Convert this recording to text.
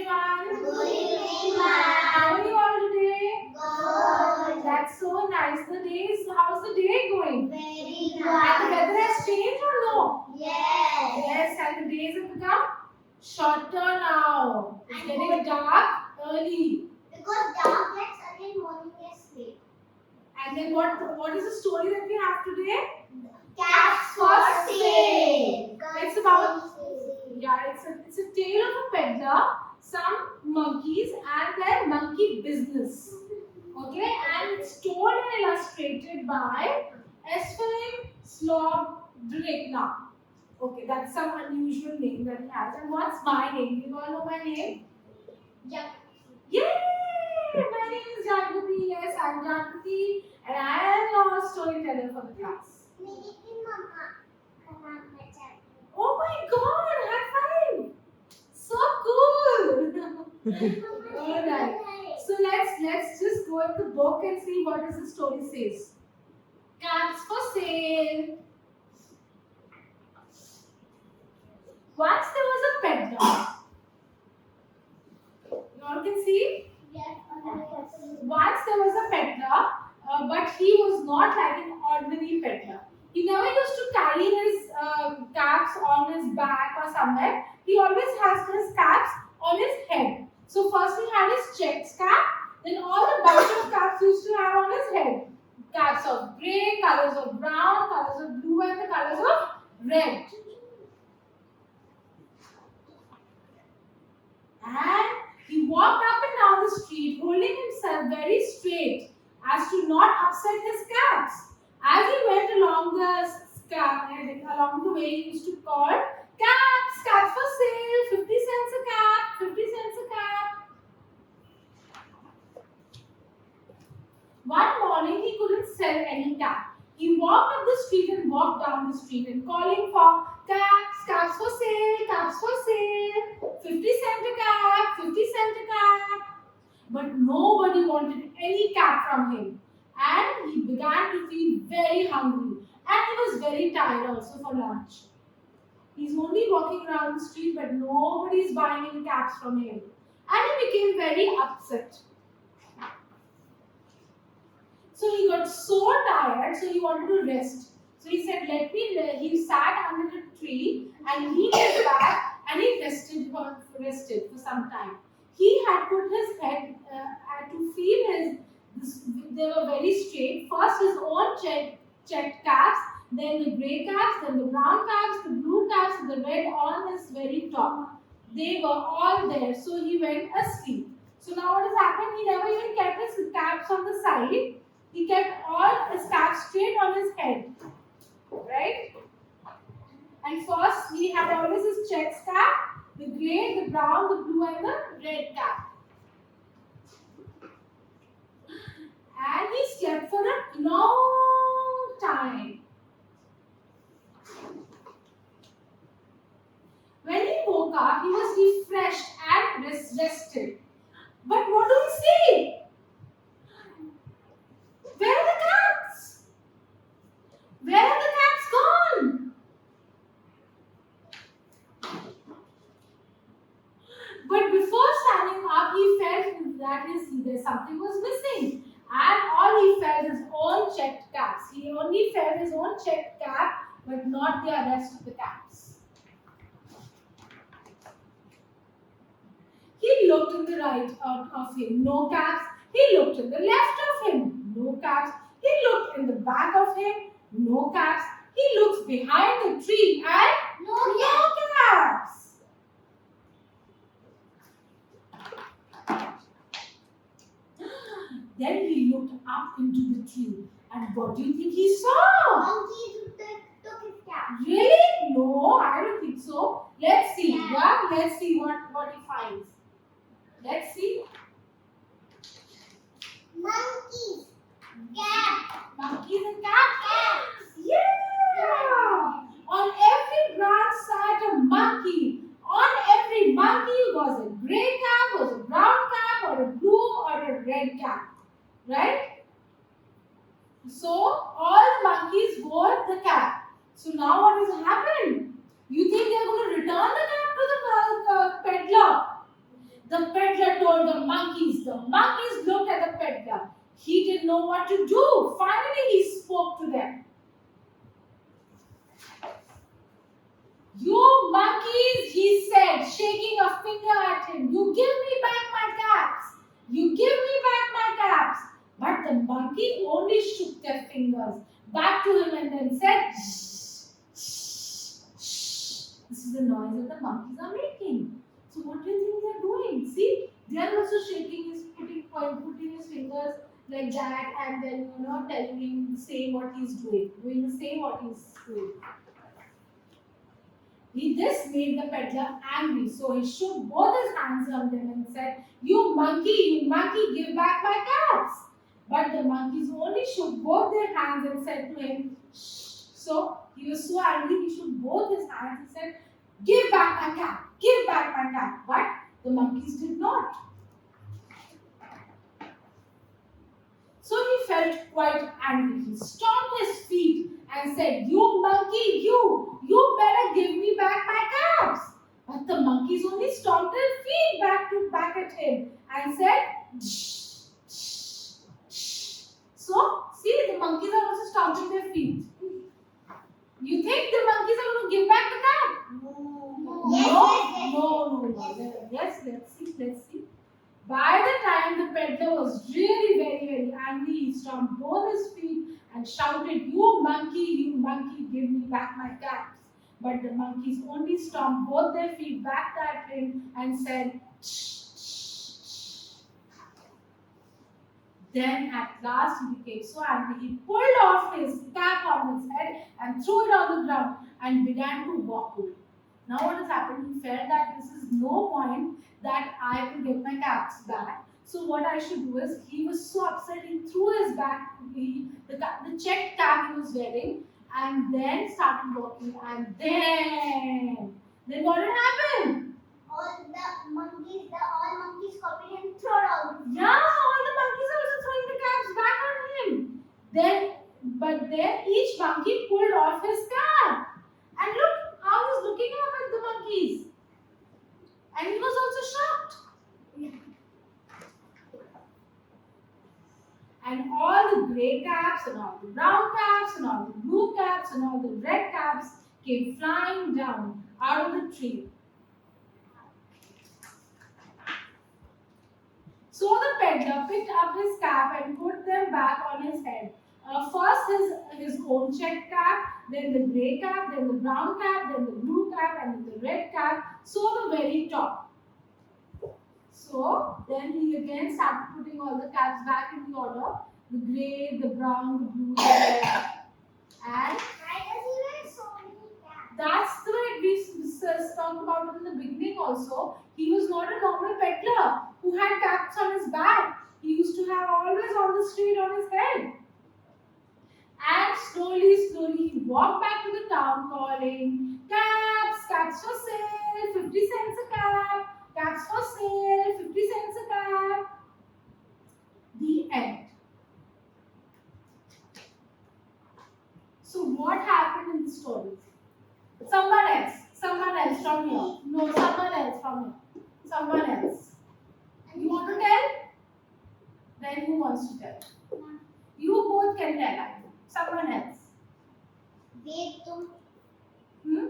everyone. Good evening, ma'am. How are you all today? Good. That's so nice. How's the day going? Very And the nice. weather has changed or no? Yes. Yes, and the days have become shorter now. It's getting dark early. Because dark gets again, morning gets late. And then what is the story that we have today? Cats for sale. It's about it's a tale of a peddler, some monkeys and their monkey business. Okay, and it's told and illustrated by Esfering Slobdrigna. Okay, that's some unusual name that he has. And what's my name? You all know my name? Yeah. Yay! My name is Jagrati. Yes, I'm Jagrati, and I am your storyteller for the class. Oh my God! High five! So cool! Alright. So let's just go in the book and see what does the story says. Cats for sale. Once there was a peddler. You all can see? Yes. Once there was a peddler, but he was not like an ordinary peddler. He never used to carry his caps on his back or somewhere. He always has his caps on his head. So first he had his checked cap, then all the bunch of caps he used to have on his head. Caps of grey, colors of brown, colors of blue, and the colors of red. And he walked up and down the street, holding himself very straight as to not upset his caps. As he went along the way, he used to call, caps for sale, 50 cents a cap, 50 cents a cap. One morning, he couldn't sell any cap. He walked up the street and walked down the street and calling for caps for sale, 50 cents a cap, 50 cents a cap. But nobody wanted any cap from him. And he began to feel very hungry. And he was very tired also for lunch. He's only walking around the street, but nobody is buying any caps from him. And he became very upset. So he got so tired, so he wanted to rest. So he said, he sat under a tree and leaned his back and he rested for some time. He had put his head to feel they were very straight. First his own checked caps, then the grey caps, then the brown caps, the blue caps, and the red on his very top. They were all there, so he went asleep. So now what has happened? He never even kept his caps on the side. He kept all his caps straight on his head. Right? And first he had always his checked cap, the grey, the brown, the blue, and the red cap. And he slept for a long time. When he woke up, he was refreshed and rested. But what do we see? Where are the caps? Where are the caps gone? But before standing up, he felt that something was missing. And all he felt his own checked caps. He only felt his own checked cap, but not the rest of the caps. He looked to the right of him, no caps. He looked to the left of him, no caps. He looked in the back of him, no caps. He looks behind the tree and no caps. Then he looked up into the tree, and what do you think he saw? Monkey took his cap. Really? No, I don't think so. Let's see. Yeah, let's see what he finds. Let's see. Monkeys. Cat. Monkeys and cats. Yeah. On every branch sat a monkey. On every monkey was a grey cap, was a brown cap, or a blue or a red cap. Right? So all the monkeys wore the cap. So now what has happened? You think they are going to return the cap to the peddler? The know what to do. Finally, he spoke to them. You monkeys, he said, shaking a finger at him. You give me back my caps. You give me back my caps. But the monkey only shook their fingers back to him and then said, shh, shh, shh. This is the noise that the monkeys are making. So what do you think they are doing? See, they are also shaking his, putting his fingers like that and then, telling him, saying what he's doing the same what he's doing. This made the peddler angry, so he shook both his hands on them and said, you monkey, give back my caps. But the monkeys only shook both their hands and said to him, shh. So he was so angry, he shook both his hands and said, give back my cap, give back my cap. But the monkeys did not. So he felt quite angry. He stomped his feet and said, you monkey, you better give me back my caps. But the monkeys only stomped their feet back at him and said, shh, shh, shh. So, see, the monkeys are also stomping their feet. You think the monkeys are going to give back the cap? No. Yes, let's see. By the time the peddler was really very, very angry, he stomped both his feet and shouted, you monkey, give me back my caps. But the monkeys only stomped both their feet back at him and said, shh, shh, shh. Then at last he became so angry, he pulled off his cap on his head and threw it on the ground and began to walk away. Now what has happened? He felt that this is no point that I will get my caps back. So what I should do is, he was so upset, he threw his back, the checked cap he was wearing, and then started walking. And then what had happened? All monkeys copied him, throw out. Yeah, all the monkeys are also throwing the caps back on him. But then each monkey pulled off his cap. And look how he's looking up at the monkeys. And he was also shocked. And all the grey caps and all the brown caps and all the blue caps and all the red caps came flying down out of the tree. So the peddler picked up his cap and put them back on his head. First his own checked cap, then the grey cap, then the brown cap, then the blue cap, and then the red cap, so the very top. So then he again started putting all the caps back in the order: the grey, the brown, the blue, the red. And Why does he wear so many caps? that's the way we talked about it in the beginning also. He was not a normal peddler who had caps on his back. He used to have always on the street on his head. And slowly, he walked back to the town calling, caps for sale, 50 cents a cap, caps for sale, 50 cents a cap. The end. So what happened in the story? Someone else from here. No, someone else from here. Someone else. You want to tell? Then who wants to tell? You both can tell. Someone else. Wait, तुम Hmm?